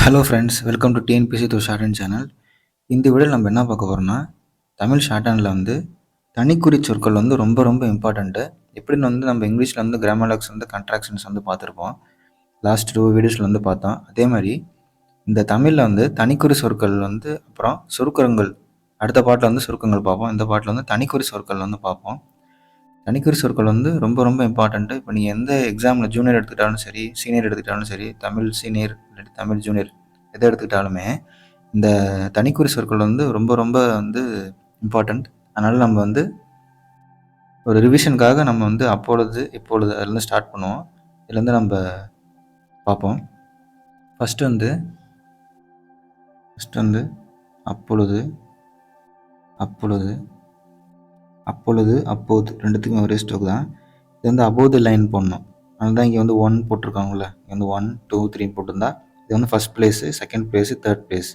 Hello friends, welcome to TNPSC through short hand channel. இந்த வீடியோவில் நம்ம என்ன பார்க்க போகிறோம்னா, தமிழ் ஷார்ட் ஹேண்டில் தனிக்குறி சொற்கள் ரொம்ப ரொம்ப இம்பார்ட்டண்ட்டு. எப்படின்னு நம்ம இங்கிலீஷில் கிராமர்லாக்ஸ் கண்ட்ராக்ஷன்ஸ் பார்த்துருப்போம். லாஸ்ட் 2 வீடியோஸில் பார்த்தோம். அதே மாதிரி இந்த தமிழில் தனிக்குறி சொற்கள் அப்புறம் சுருக்கங்கள், அடுத்த பாட்டில் சுருக்கங்கள் பார்ப்போம். இந்த பாட்டில் தனிக்குறி சொற்கள் பார்ப்போம். தனிக்குறி சொற்கள் ரொம்ப ரொம்ப இம்பார்ட்டண்ட்டு. இப்போ நீங்கள் எந்த எக்ஸாமில் ஜூனியர் எடுத்துக்கிட்டாலும் சரி, சீனியர் எடுத்துக்கிட்டாலும் சரி, தமிழ் சீனியர் இல்லாட்டி தமிழ் ஜூனியர் எதை எடுத்துக்கிட்டாலுமே இந்த தனிக்குறி சொற்கள் ரொம்ப ரொம்ப இம்பார்ட்டண்ட். அதனால் நம்ம ஒரு ரிவிஷனுக்காக நம்ம அப்பொழுது இப்பொழுது அதுலேருந்து ஸ்டார்ட் பண்ணுவோம். இதுலேருந்து நம்ம பார்ப்போம். ஃபஸ்ட்டு அப்பொழுது அப்பொழுது அப்பொழுது அப்போது ரெண்டுத்துக்கும் ஒரே ஸ்டோக் தான். இது அபோவ் லைன் போடணும். அதனால தான் இங்கே 1 போட்டிருக்காங்கள. இங்கே 1 2 3 போட்டிருந்தா இது first place, second place, third place.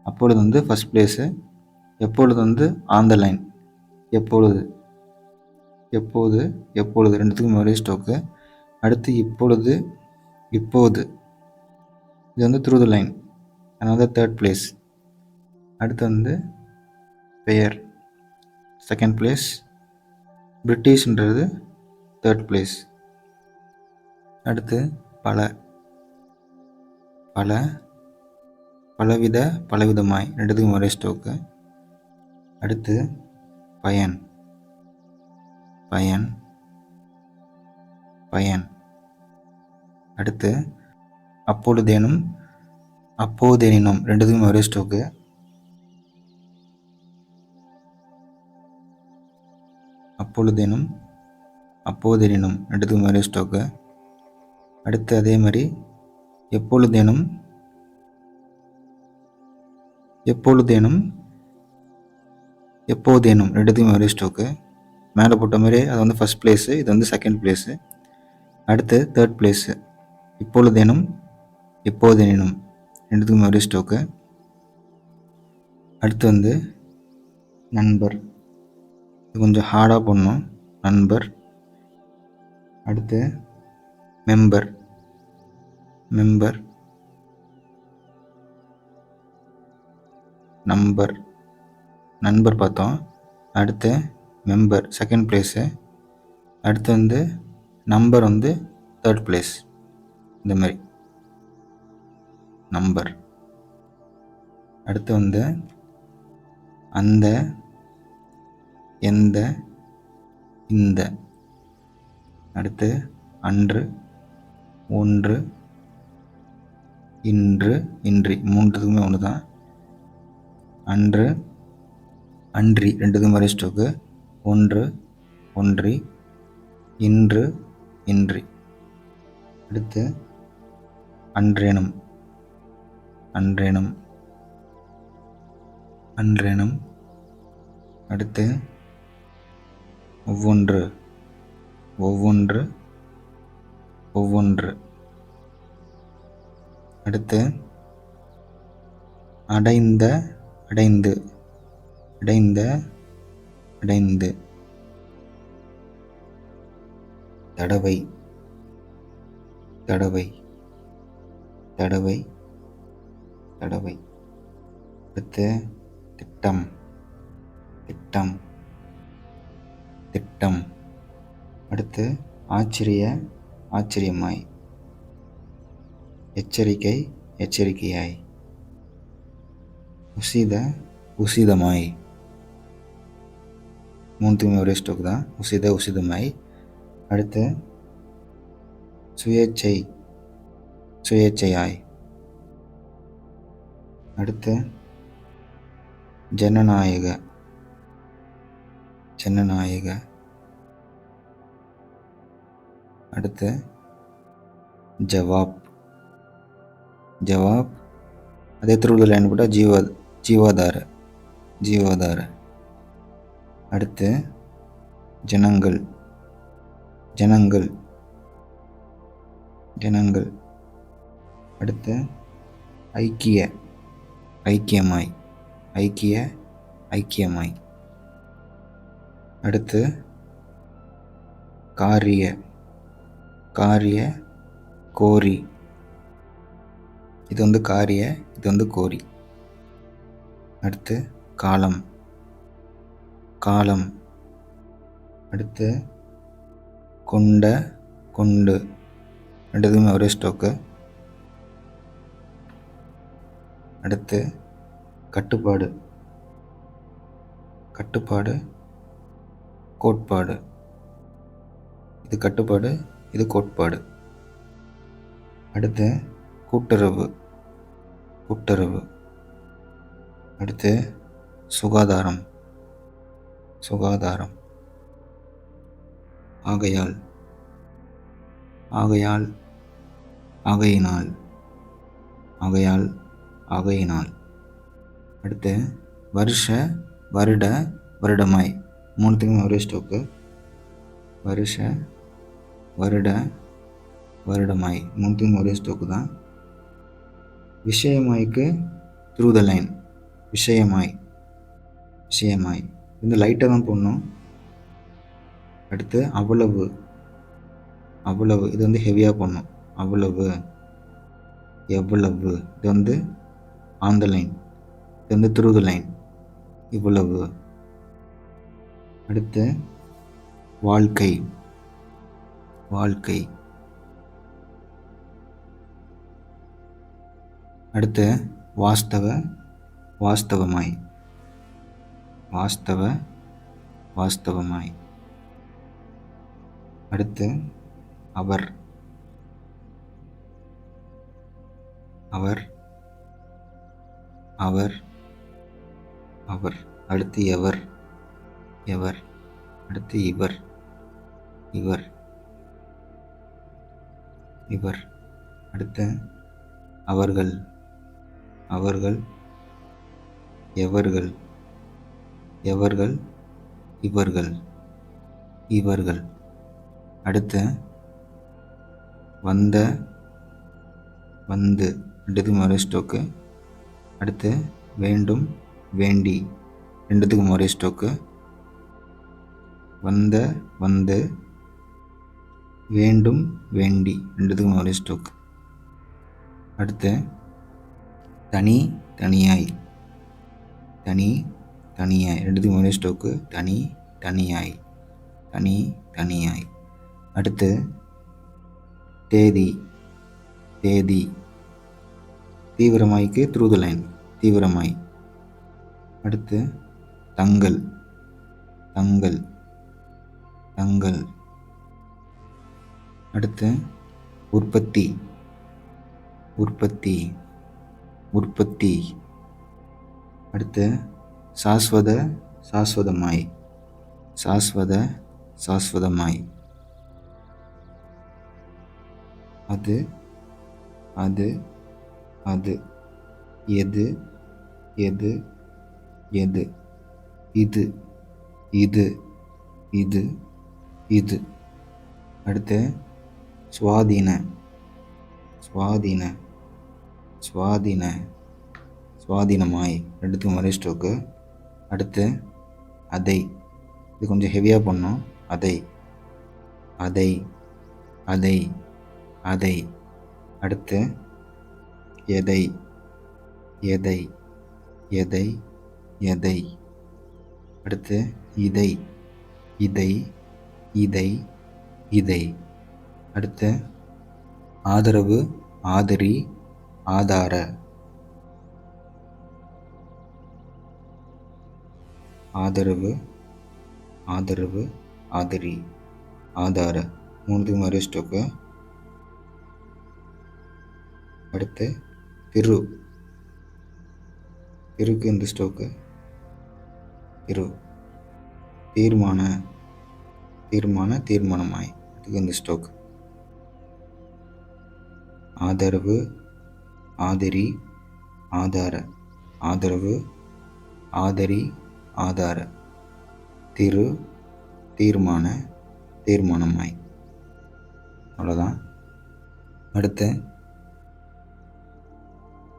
அப்பொழுது ஃபஸ்ட் பிளேஸு. எப்பொழுது ஆன் த லைன். எப்பொழுது எப்போது எப்பொழுது ரெண்டுத்துக்கும் ஒரே ஸ்டோக்கு. அடுத்து இப்பொழுது இப்போது இது த்ரூ த லைன். அதனால தேர்ட் பிளேஸ். அடுத்து பெயர் செகண்ட் பிளேஸ். பிரிட்டிஷ்ன்றது தேர்ட் பிளேஸ். அடுத்து பல பல பலவித பலவிதமாய் ரெண்டுத்துக்கும் ஒரே ஸ்டோக்கு. அடுத்து பயன் பயன் பயன். அடுத்து அப்பொழுதேனும் அப்போதேனும் ரெண்டுத்துக்கும் ஒரே ஸ்டோக்கு. அப்பொழுதேனும் அப்போதேனும் ரெண்டுத்துக்கும் ஒரே ஸ்டோக்கு. அடுத்து அதே மாதிரி எப்பொழுதேனும் எப்பொழுதேனும் எப்போதேனும் ரெண்டுத்துக்கும் ஒரே ஸ்டோக்கு. மேலே போட்ட மாதிரி அது ஃபஸ்ட் பிளேஸு, இது செகண்ட் பிளேஸு. அடுத்து தேர்ட் பிளேஸு. இப்பொழுதேனும் எப்போதேனும் ரெண்டுத்துக்கும் ஒரே ஸ்டோக்கு. அடுத்து நண்பர். இது கொஞ்சம் ஹார்டாக போடணும். நண்பர். அடுத்து மெம்பர் மெம்பர் நம்பர் நண்பர் பார்த்தோம். அடுத்து மெம்பர் செகண்ட் பிளேஸு. அடுத்து நம்பர் தேர்ட் பிளேஸ். இந்த மாதிரி நம்பர். அடுத்து அந்த எந்த இந்த. அடுத்து அன்று ஒன்று இன்று இன்றி மூன்றுத்துக்குமே ஒன்று தான். அன்று அன்றி ரெண்டுத்துக்கும் ஒரே ஸ்டோக்கு. ஒன்று ஒன்றி இன்று இன்றி. அடுத்து அன்றேனும் அன்றேனும் அன்றேனும். அடுத்து ஒவ்வொன்று ஒவ்வொன்று ஒவ்வொன்று. அடுத்து அடைந்த அடைந்து அடைந்த அடைந்து. தடவை தடவை தடவை தடவை. அடுத்து திட்டம் திட்டம் திட்டம். அடுத்து ஆச்சரியமாய். எச்சரிக்கை எச்சரிக்கையாய். உசிதமாய். மூணுத்துக்குமே ஒரே ஸ்டோக் தான். உசிதமாய். அடுத்து சுயேச்சையாய். அடுத்து ஜனநாயக. அடுத்து ஜவாப். அதே த்ரூ த லைன் போட்டால் ஜீவாதார. அடுத்து ஜனங்கள். அடுத்து ஐக்கியமாய். அடுத்து கோரி. இது வந்து காரிய, இது வந்து கோரி. அடுத்து காலம், காலம். அடுத்து கொண்ட, கொண்டு. ரெண்டுத்துக்குமே ஒரே ஸ்டோக்கு. அடுத்து கட்டுப்பாடு, கட்டுப்பாடு, கோட்பாடு. இது கட்டுப்பாடு, இது கோட்பாடு. அடுத்து கூட்டுறவு, கூட்டுறவு. அடுத்து சுகாதாரம், சுகாதாரம். ஆகையால், ஆகையால், ஆகையினால், ஆகையால், ஆகையினால். அடுத்து வருஷ, வருட, வருடமாய். மூணுத்துக்குமே ஒரே ஸ்டோக்கு. வருஷ, வருட, வருடமாய். மூணுத்துக்கும் ஒரே ஸ்டோக்கு தான். விஷயமாய்க்கு த்ரூ த லைன். விஷயமாய், விஷயமாய். இந்த லைட்டாக தான் போடணும். அடுத்து அவ்வளவு, அவ்வளவு. இது வந்து ஹெவியாக போடணும். அவ்வளவு, எவ்வளவு. இது வந்து ஆன் த லைன், இது வந்து த்ரூ த லைன். இவ்வளவு. அடுத்து வாழ்க்கை, வாழ்க்கை. அடுத்து வாஸ்தவ, வாஸ்தவமாய், வாஸ்தவ, வாஸ்தவமாய். அடுத்து அவர், அவர், அவர், அவர். அடுத்து எவர், எவர். அடுத்து இவர், இவர், இவர். அடுத்து அவர்கள், அவர்கள், எவர்கள், எவர்கள், இவர்கள், இவர்கள். அடுத்து வந்த, வந்து. ரெண்டுத்துக்கும் ஒரே ஸ்டோக்கு. அடுத்து வேண்டும், வேண்டி. ரெண்டுத்துக்கும் ஒரே ஸ்டோக்கு. வந்த, வந்து, வேண்டும், வேண்டி. ரெண்டுத்துக்கும் ஒரே ஸ்டோக்கு. அடுத்து தனி, தனியாய், தனி, தனியாய். ரெண்டுத்துக்கும் ஒரே ஸ்டோக்கு. தனி, தனியாய், தனி, தனியாய். அடுத்து தேதி, தேதி. தீவிரமாய்க்கு த்ரூ த லைன், தீவிரமாய். அடுத்து தங்கள், தங்கள், தங்கள். அடுத்து உற்பத்தி, உற்பத்தி, உற்பத்தி. அடுத்து சாஸ்வத, சாஸ்வதமாய், சாஸ்வத, சாஸ்வதமாய். அது, அது, அது. எது, எது, எது. இது, இது, இது, இது. அடுத்து சுவாதீன, சுவாதீன, சுவாதீன, சுவாதீனமாய். ரெண்டுத்துக்கும் ஒரே ஸ்டோக்கு. அடுத்து அதை. இது கொஞ்சம் ஹெவியாக பண்ணோம். அதை, அதை, அதை, அதை. அடுத்து எதை, எதை, எதை, எதை. அடுத்து இதை, இதை, இதை, இதை. அடுத்து ஆதரவு, ஆதரி, ஆதார. ஆதரவு, ஆதரவு, ஆதரி, ஆதார. மூணுத்துக்கும் ஒரே ஸ்டோக்கு. அடுத்து திரு, திருக்கு இந்த ஸ்டோக்கு. திரு. தீர்மான, தீர்மான, தீர்மானமாய். இதுக்கு இந்த ஸ்டோக்கு. ஆதரவு, ஆதரி, ஆதார. ஆதரவு, ஆதரி, ஆதார. திரு, தீர்மான, தீர்மானமாய். அவ்வளோதான். அடுத்து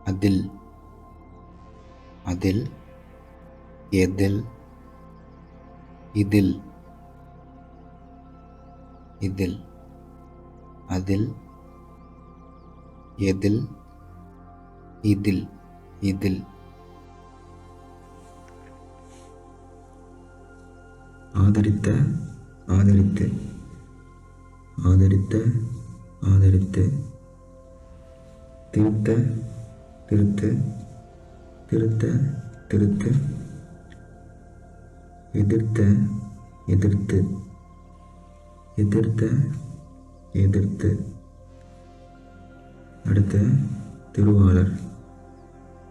அதில், அதில், எதில், இதில், இதில். அதில், எதில், இதில் இதில் ஆதரித்த ஆதரித்து ஆதரித்த ஆதரித்து திருத்த திருத்து திருத்த திருத்து எதிர்த்த எதிர்த்து எதிர்த்த எதிர்த்து அடுத்த திருவாளர்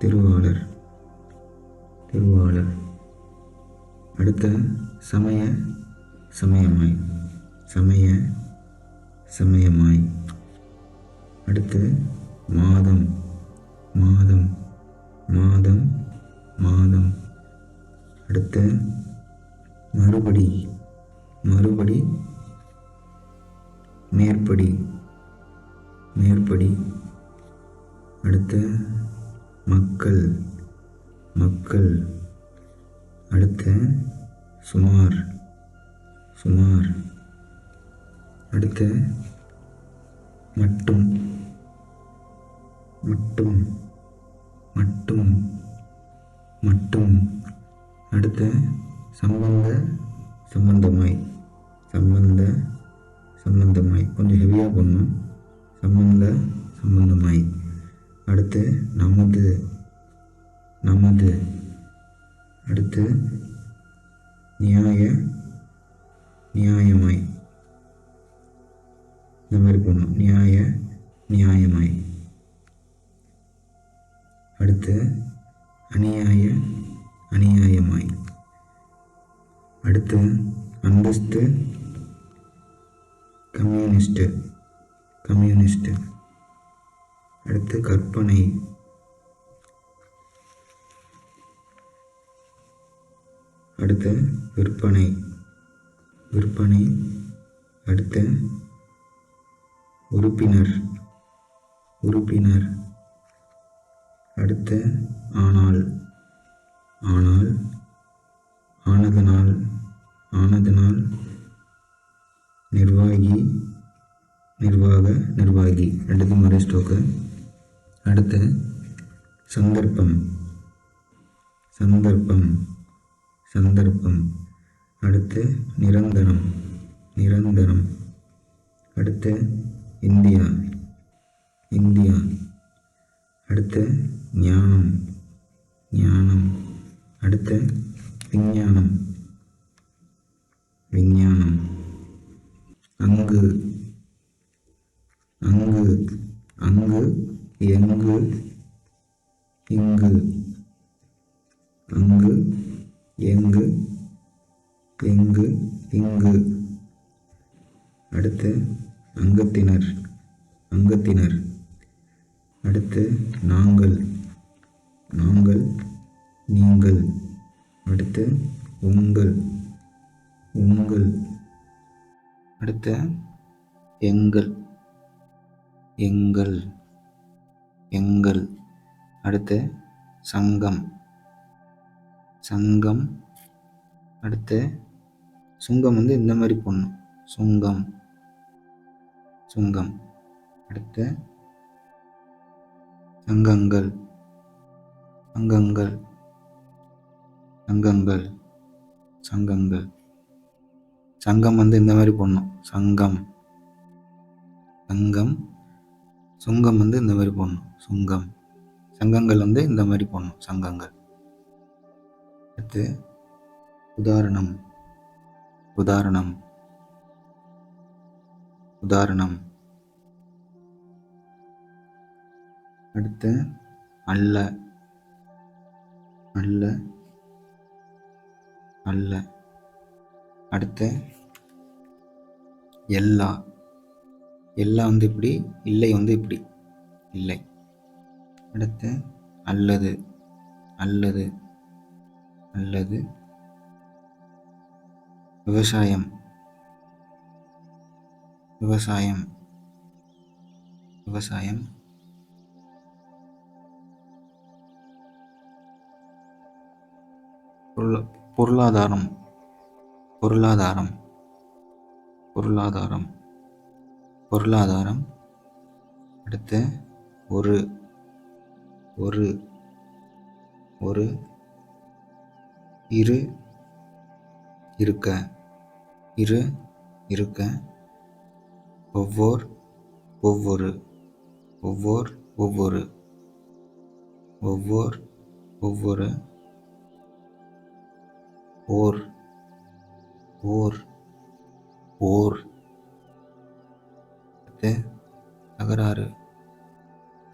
திருவாளர் திருவாளர் அடுத்த சமய சமயமாய் சமய சமயமாய் அடுத்து மாதம் மாதம் மாதம் மாதம் அடுத்த மறுபடி மறுபடி மேற்படி மேற்படி அடுத்த மக்கள் மக்கள் அடுத்த சுமார் சுமார் அடுத்த மட்டும் மட்டும் மட்டும் மட்டும் அடுத்த சம்பந்த சம்பந்தமாய் சம்பந்த சம்பந்தமாய் கொஞ்சம் ஹெவியாக பண்ணணும் சம்பந்த சம்பந்தமாய் அடுத்து நமது நமது அடுத்து நியாய நியாயமாய் இந்த மாதிரி பண்ணணும் நியாய நியாயமாய் அடுத்து அநியாய அநியாயமாய் அடுத்து அந்தஸ்து கம்யூனிஸ்ட் கம்யூனிஸ்ட் அடுத்து கற்பனை அடுத்து விற்பனை விற்பனை அடுத்து உறுப்பினர் உறுப்பினர் அடுத்து ஆனால் ஆனால் ஆனதனால் ஆனதனால் நிர்வாகி நிர்வாக நிர்வாகி அடுத்து முறை ஸ்டோக்கு அடுத்து சந்தர்ப்பம் சந்தர்ப்பம் சந்தர்ப்பம் அடுத்து நிரந்தரம் நிரந்தரம் அடுத்து இந்தியா இந்தியா அடுத்து ஞானம் ஞானம் அடுத்து விஞ்ஞானம் விஞ்ஞானம் அங்கு அங்கு அங்கு எங்கு இங்கு அங்கு எங்கு எங்கு இங்கு அடுத்து அங்கத்தினர் அங்கத்தினர் அடுத்து நாங்கள் நாங்கள் நீங்கள் அடுத்து உங்கள் உங்கள் அடுத்து எங்கள் எங்கள் எங்கள் அடுத்து சங்கம் சங்கம் அடுத்து சுங்கம் வந்து இந்த மாதிரி போடணும் சுங்கம் சுங்கம் அடுத்து சங்கங்கள் அங்கங்கள் சங்கங்கள் சங்கங்கள் சங்கம் வந்து இந்த மாதிரி போடணும் சங்கம் சங்கம் சுங்கம் வந்து இந்த மாதிரி போடணும் சுங்கம் சங்கங்கள் வந்து இந்த மாதிரி போடணும் சங்கங்கள் அடுத்து உதாரணம் உதாரணம் உதாரணம் அடுத்து அல்ல அல்ல அல்ல அடுத்து எல்லா எல்லா வந்து இப்படி இல்லை வந்து இப்படி இல்லை அடுத்து அல்லது அல்லது அல்லது விவசாயம் விவசாயம் விவசாயம் பொருளாதாரம் பொருளாதாரம் பொருளாதாரம் பொருளாதாரம் அடுத்து ஒரு ஒரு ஒரு இரு இருக்க இரு இருக்க ஒவ்வொரு ஒவ்வொரு ஒவ்வொரு ஒவ்வொரு ஒவ்வொரு ஒவ்வொரு ஓர் ஓர் ஓர் அடுத்து தகராறு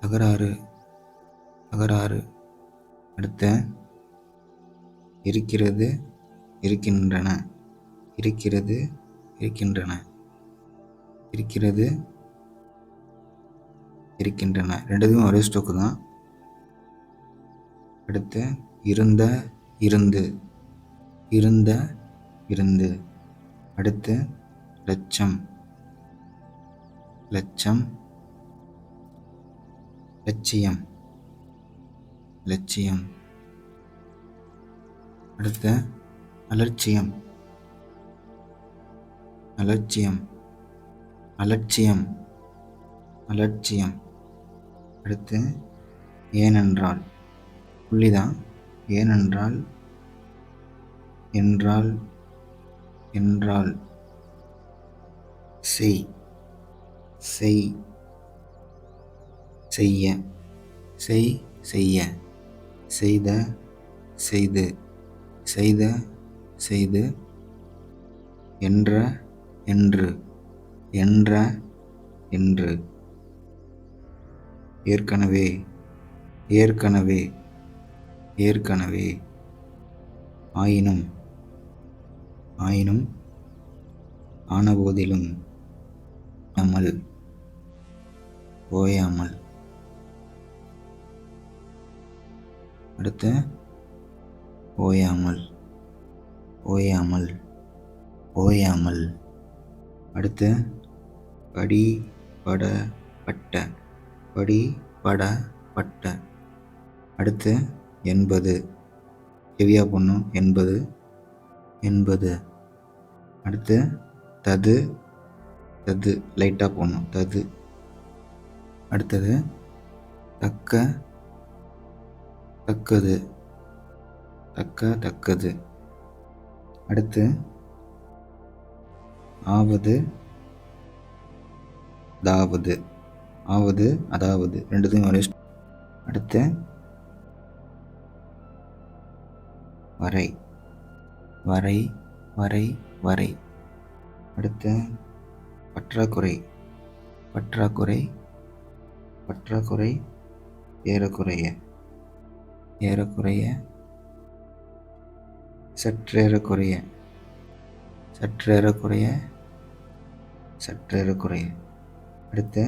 தகராறு தகராறு அடுத்து இருக்கிறது இருக்கின்றன இருக்கிறது இருக்கின்றன இருக்கிறது இருக்கின்றன ரெண்டுத்துக்கும் ஒரே ஸ்டோக்கு தான். அடுத்து இருந்த இருந்து இருந்த இருந்து அடுத்து லட்சம் லட்சம் லட்சியம் லட்சியம் அடுத்து அலட்சியம் அலட்சியம் அலட்சியம் அலட்சியம் அடுத்து ஏனென்றால் புள்ளிதான். ஏனென்றால் என்றால் என்றால் செய் செய் செய்ய செய் செய்ய செய்த செய்து செய்த செய்து என்ற என்று என்ற என்று ஏற்கனவே ஏற்கனவே ஏற்கனவே ஆயினும் ஆயினும் ஆனபோதிலும் அமல் ஓயாமல் அடுத்து ஓயாமல் ஓயாமல் ஓயாமல் அடுத்து படி பட பட்ட படி பட பட்ட அடுத்து என்பது ஹெவியாக போடணும் என்பது என்பது அடுத்து தது தது லைட்டாக போடணும் தது அடுத்தது தக்க தக்கது தக்க தக்கது அடுத்து ஆவது தாவது ஆவது அதாவது ரெண்டுத்தையும் ஒரே அடுத்து வரை வரை வரை வரை அடுத்து பற்றாக்குறை பற்றாக்குறை பற்றாக்குறை ஏறக்குறைய ஏறக்குறைய சற்றேறக்குறைய சற்றேறக்குறைய சற்றேறக்குறைய அடுத்து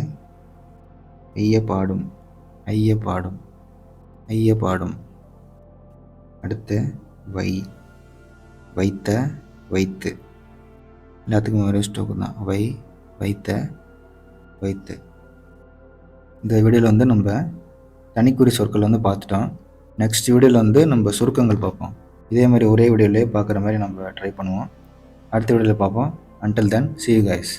ஐயப்பாடும் ஐயப்பாடும் ஐயப்பாடும் அடுத்து வை வைத்த வைத்து எல்லாத்துக்கும் ஒரே ஸ்டோக்கு தான் வை வைத்த வைத்து. இந்த வீடியோவில் வந்து நம்ம தனிக்குறி சொற்கள் வந்து பார்த்துட்டோம். நெக்ஸ்ட் வீடியோவில் நம்ம சுருக்கங்கள் பார்ப்போம். இதே மாதிரி ஒரே வீடியோவிலே பார்க்குற மாதிரி நம்ம ட்ரை பண்ணுவோம். அடுத்த வீடியோவில் பார்ப்போம். Until then, see you guys.